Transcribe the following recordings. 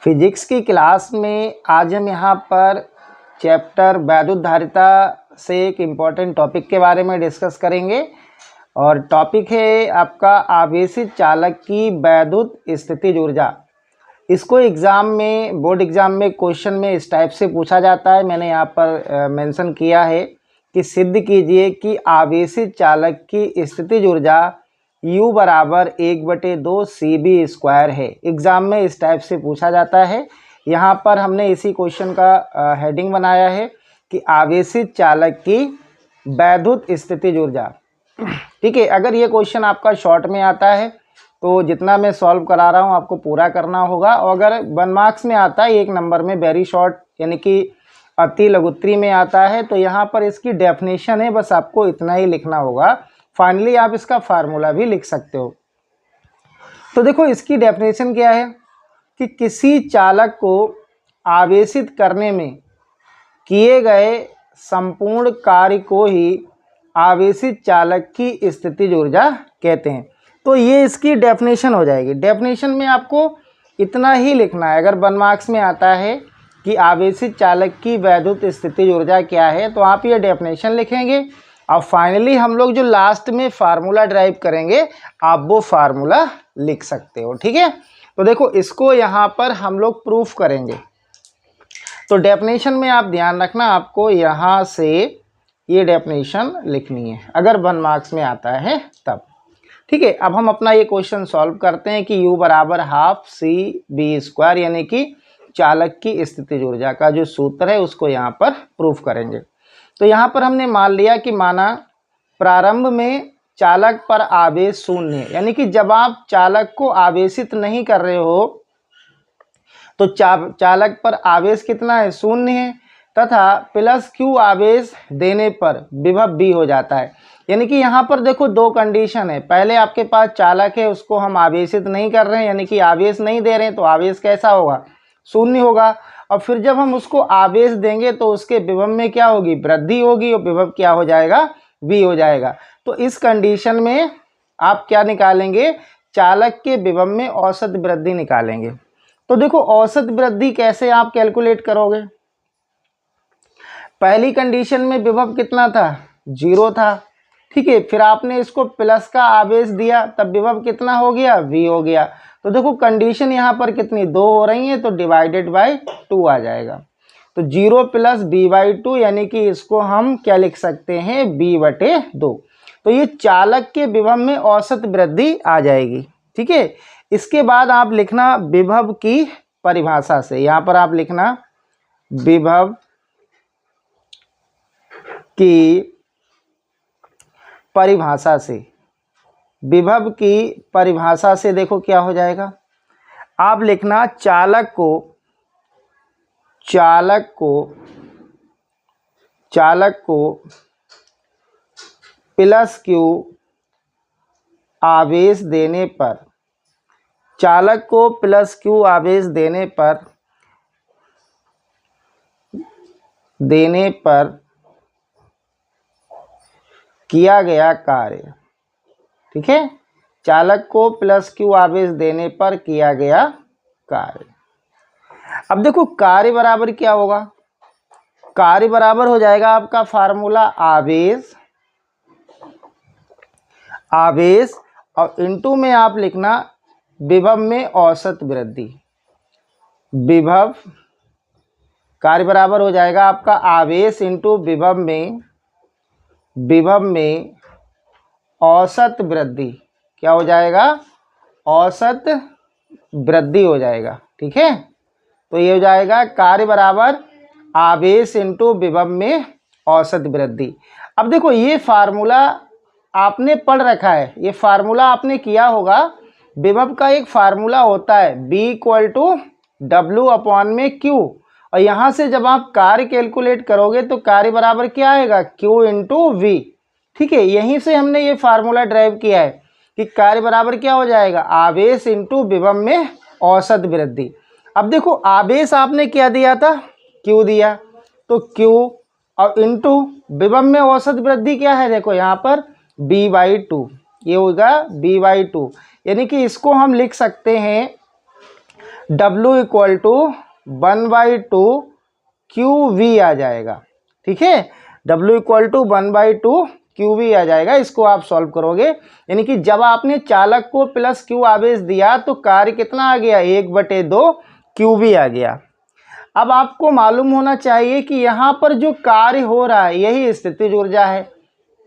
Physics की class में आज हम यहाँ पर चैप्टर वैद्युत धारिता से एक इम्पॉर्टेंट टॉपिक के बारे में डिस्कस करेंगे और टॉपिक है आपका आवेशित चालक की वैद्युत स्थितिज ऊर्जा। इसको एग्ज़ाम में, बोर्ड एग्ज़ाम में क्वेश्चन में इस टाइप से पूछा जाता है। मैंने यहाँ पर मेंशन किया है कि सिद्ध कीजिए कि आवेशित चालक की स्थितिज ऊर्जा U बराबर 1/2 CB² है। एग्ज़ाम में इस टाइप से पूछा जाता है। यहाँ पर हमने इसी क्वेश्चन का हेडिंग बनाया है कि आवेशित चालक की वैद्युत स्थितिज ऊर्जा। ठीक है, अगर ये क्वेश्चन आपका शॉर्ट में आता है तो जितना मैं सॉल्व करा रहा हूँ आपको पूरा करना होगा, और अगर 1 मार्क्स में आता है, 1 नंबर में वेरी शॉर्ट यानी कि अति लघुत्री में आता है, तो यहाँ पर इसकी डेफिनेशन है, बस आपको इतना ही लिखना होगा। फाइनली आप इसका फार्मूला भी लिख सकते हो। तो देखो इसकी डेफिनेशन क्या है कि किसी चालक को आवेशित करने में किए गए संपूर्ण कार्य को ही आवेशित चालक की स्थितिज ऊर्जा कहते हैं। तो ये इसकी डेफिनेशन हो जाएगी। डेफिनेशन में आपको इतना ही लिखना है। अगर 1 मार्क्स में आता है कि आवेशित चालक की वैद्युत स्थितिज ऊर्जा क्या है, तो आप ये डेफिनेशन लिखेंगे और फाइनली हम लोग जो लास्ट में फार्मूला ड्राइव करेंगे आप वो फार्मूला लिख सकते हो। ठीक है, तो देखो इसको यहाँ पर हम लोग प्रूफ करेंगे। तो डेफिनेशन में आप ध्यान रखना, आपको यहाँ से ये डेफिनेशन लिखनी है अगर 1 मार्क्स में आता है तब। ठीक है, अब हम अपना ये क्वेश्चन सॉल्व करते हैं कि U बराबर ½ CB² यानी कि चालक की स्थितिज ऊर्जा का जो सूत्र है उसको यहाँ पर प्रूफ करेंगे। तो यहाँ पर हमने मान लिया कि माना प्रारंभ में चालक पर आवेश 0 है, यानी कि जब आप चालक को आवेशित नहीं कर रहे हो तो चालक पर आवेश कितना है, 0 है, तथा +Q आवेश देने पर विभव V हो जाता है। यानी कि यहाँ पर देखो 2 कंडीशन है। पहले आपके पास चालक है, उसको हम आवेशित नहीं कर रहे हैं, यानी कि आवेश नहीं दे रहे हैं, तो आवेश कैसा होगा, 0 होगा। और फिर जब हम उसको आवेश देंगे तो उसके विभव में क्या होगी, वृद्धि होगी, और विभव क्या हो जाएगा, V हो जाएगा। तो इस कंडीशन में आप क्या निकालेंगे, चालक के विभव में औसत वृद्धि निकालेंगे। तो देखो औसत वृद्धि कैसे आप कैलकुलेट करोगे। पहली कंडीशन में विभव कितना था, 0 था। ठीक है, फिर आपने इसको प्लस का आवेश दिया तब विभव कितना हो गया, V हो गया। तो देखो कंडीशन यहाँ पर कितनी 2 हो रही है, तो डिवाइडेड बाय 2 आ जाएगा। तो 0 + V/2 यानी कि इसको हम क्या लिख सकते हैं, V/2। तो ये चालक के विभव में औसत वृद्धि आ जाएगी। ठीक है, इसके बाद आप लिखना विभव की परिभाषा से। यहाँ पर आप लिखना विभव की परिभाषा से। विभव की परिभाषा से देखो क्या हो जाएगा, आप लिखना चालक को +Q आवेश देने पर, चालक को +Q आवेश देने पर किया गया कार्य। ठीक है, चालक को +Q आवेश देने पर किया गया कार्य। अब देखो कार्य बराबर क्या होगा, कार्य बराबर हो जाएगा आपका फार्मूला आवेश और इनटू में आप लिखना विभव में औसत वृद्धि। विभव कार्य बराबर हो जाएगा आपका आवेश इंटू विभव में औसत वृद्धि। क्या हो जाएगा, औसत वृद्धि हो जाएगा। ठीक है, तो ये हो जाएगा कार्य बराबर आवेश इंटू विभव में औसत वृद्धि। अब देखो ये फार्मूला आपने पढ़ रखा है, ये फार्मूला आपने किया होगा। विभव का एक फार्मूला होता है B = W/Q, और यहाँ से जब आप कार्य कैलकुलेट करोगे तो कार्य बराबर क्या आएगा, Q × V। ठीक है, यहीं से हमने ये फार्मूला ड्राइव किया है कि कार्य बराबर क्या हो जाएगा, आवेश इंटू विभव में औसत वृद्धि। अब देखो आवेश आपने क्या दिया था, Q दिया, तो Q और इंटू विभव में औसत वृद्धि क्या है, देखो यहाँ पर V/2, ये होगा V/2। यानी कि इसको हम लिख सकते हैं W इक्वल टू 1/2 QV आ जाएगा। ठीक है, W इक्वल टू 1/2 QV आ जाएगा। इसको आप सॉल्व करोगे, यानी कि जब आपने चालक को प्लस Q आवेश दिया तो कार्य कितना आ गया, 1/2 QV आ गया। अब आपको मालूम होना चाहिए कि यहाँ पर जो कार्य हो रहा है यही स्थितिज ऊर्जा है।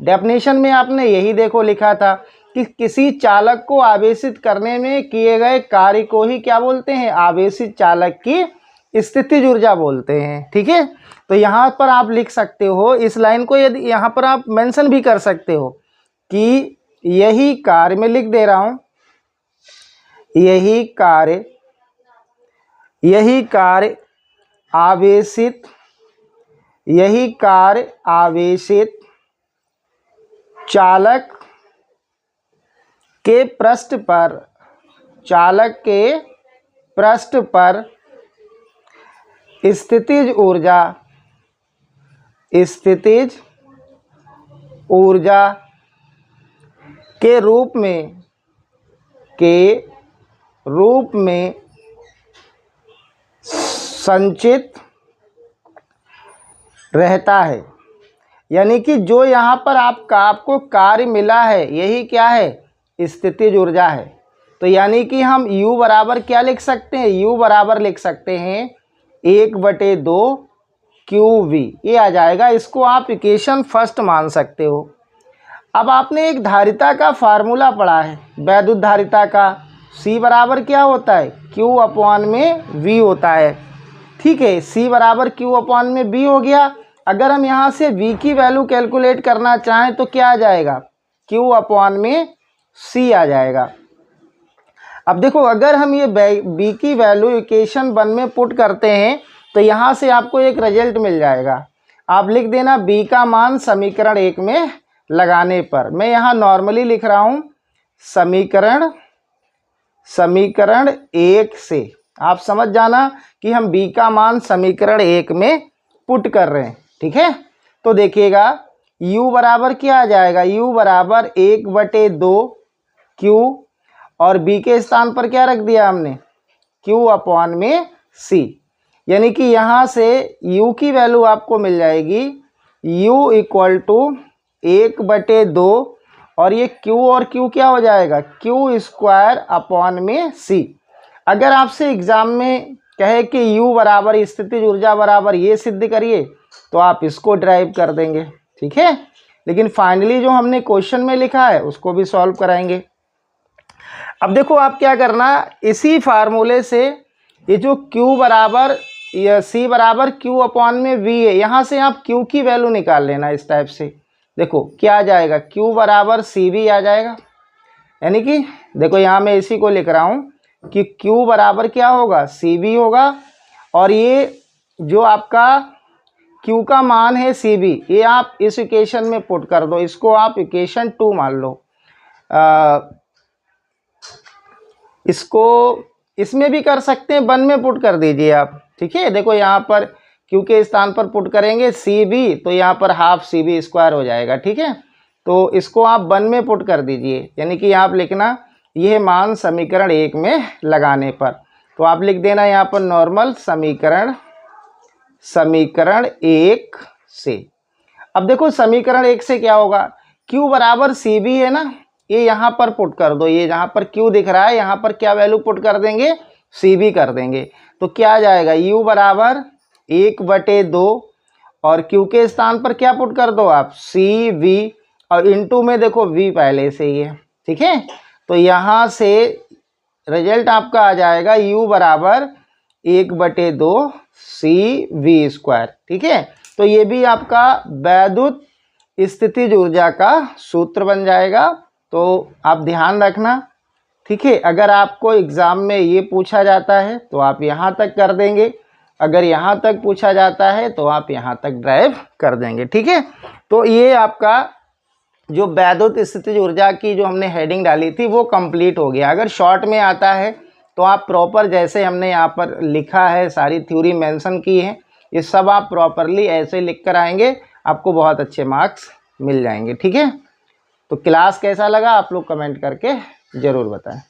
डेफिनेशन में आपने यही देखो लिखा था कि किसी चालक को आवेशित करने में किए गए कार्य को ही क्या बोलते हैं, आवेशित चालक की स्थितिज ऊर्जा बोलते हैं। ठीक है, तो यहाँ पर आप लिख सकते हो इस लाइन को, यदि यहाँ पर आप मेंशन भी कर सकते हो कि यही कार्य, मैं लिख दे रहा हूँ, यही कार्य आवेशित, यही कार्य आवेशित चालक के पृष्ठ पर, चालक के पृष्ठ पर स्थितिज ऊर्जा के रूप में संचित रहता है। यानी कि जो यहाँ पर आपको कार्य मिला है यही क्या है, स्थितिज ऊर्जा है। तो यानी कि हम U बराबर क्या लिख सकते हैं, U बराबर लिख सकते हैं 1/2 QV, ये आ जाएगा। इसको आप इक्वेशन फर्स्ट मान सकते हो। अब आपने एक धारिता का फार्मूला पढ़ा है, वैद्युत धारिता का, C बराबर क्या होता है, Q/V होता है। ठीक है, C बराबर Q/V हो गया। अगर हम यहाँ से V की वैल्यू कैलकुलेट करना चाहें तो क्या आ जाएगा, Q/C आ जाएगा। अब देखो, अगर हम ये B की वैल्यू इक्वेशन 1 में पुट करते हैं तो यहाँ से आपको एक रिजल्ट मिल जाएगा। आप लिख देना B का मान समीकरण 1 में लगाने पर। मैं यहाँ नॉर्मली लिख रहा हूँ समीकरण 1 से। आप समझ जाना कि हम B का मान समीकरण 1 में पुट कर रहे हैं। ठीक है, तो देखिएगा U बराबर क्या आ जाएगा, U बराबर 1/2 Q, और B के स्थान पर क्या रख दिया हमने, Q/C। यानी कि यहाँ से U की वैल्यू आपको मिल जाएगी U इक्वल टू 1/2, और ये Q और Q क्या हो जाएगा, Q²/C। अगर आपसे एग्जाम में कहे कि U बराबर स्थितिज ऊर्जा बराबर ये सिद्ध करिए तो आप इसको ड्राइव कर देंगे। ठीक है, लेकिन फाइनली जो हमने क्वेश्चन में लिखा है उसको भी सॉल्व कराएंगे। अब देखो आप क्या करना, इसी फार्मूले से ये जो Q बराबर या C बराबर Q/V है, यहाँ से आप Q की वैल्यू निकाल लेना इस टाइप से। देखो क्या आ जाएगा, Q बराबर CV आ जाएगा। यानी कि देखो यहाँ मैं इसी को लिख रहा हूँ कि Q बराबर क्या होगा, CV होगा, और ये जो आपका Q का मान है CV, ये आप इस इक्वेशन में पुट कर दो। इसको आप इक्वेशन 2 मान लो। इसको इसमें भी कर सकते हैं, 1 में पुट कर दीजिए आप। ठीक है, देखो यहाँ पर Q के स्थान पर पुट करेंगे CV, तो यहाँ पर हाफ CV² हो जाएगा। ठीक है, तो इसको आप 1 में पुट कर दीजिए, यानी कि आप लिखना यह मान समीकरण 1 में लगाने पर। तो आप लिख देना यहाँ पर नॉर्मल समीकरण 1 से। अब देखो समीकरण 1 से क्या होगा, Q बराबर CV है ना, ये यहाँ पर पुट कर दो। ये जहाँ पर Q दिख रहा है यहाँ पर क्या वैल्यू पुट कर देंगे, CV कर देंगे। तो क्या आ जाएगा, U बराबर 1/2, और Q के स्थान पर क्या पुट कर दो आप, CV, और इनटू में देखो V पहले से ही है। ठीक है, तो यहाँ से रिजल्ट आपका आ जाएगा U बराबर 1/2 CV²। ठीक है, तो ये भी आपका वैद्युत स्थितिज ऊर्जा का सूत्र बन जाएगा। तो आप ध्यान रखना। ठीक है, अगर आपको एग्ज़ाम में ये पूछा जाता है तो आप यहाँ तक कर देंगे, अगर यहाँ तक पूछा जाता है तो आप यहाँ तक ड्राइव कर देंगे। ठीक है, तो ये आपका जो वैद्युत स्थितिज ऊर्जा की जो हमने हेडिंग डाली थी वो कंप्लीट हो गया। अगर शॉर्ट में आता है तो आप प्रॉपर, जैसे हमने यहाँ पर लिखा है, सारी थ्योरी मेंशन की है, ये सब आप प्रॉपरली ऐसे लिख कर आएंगे, आपको बहुत अच्छे मार्क्स मिल जाएंगे। ठीक है, तो क्लास कैसा लगा आप लोग कमेंट करके ज़रूर बताएं।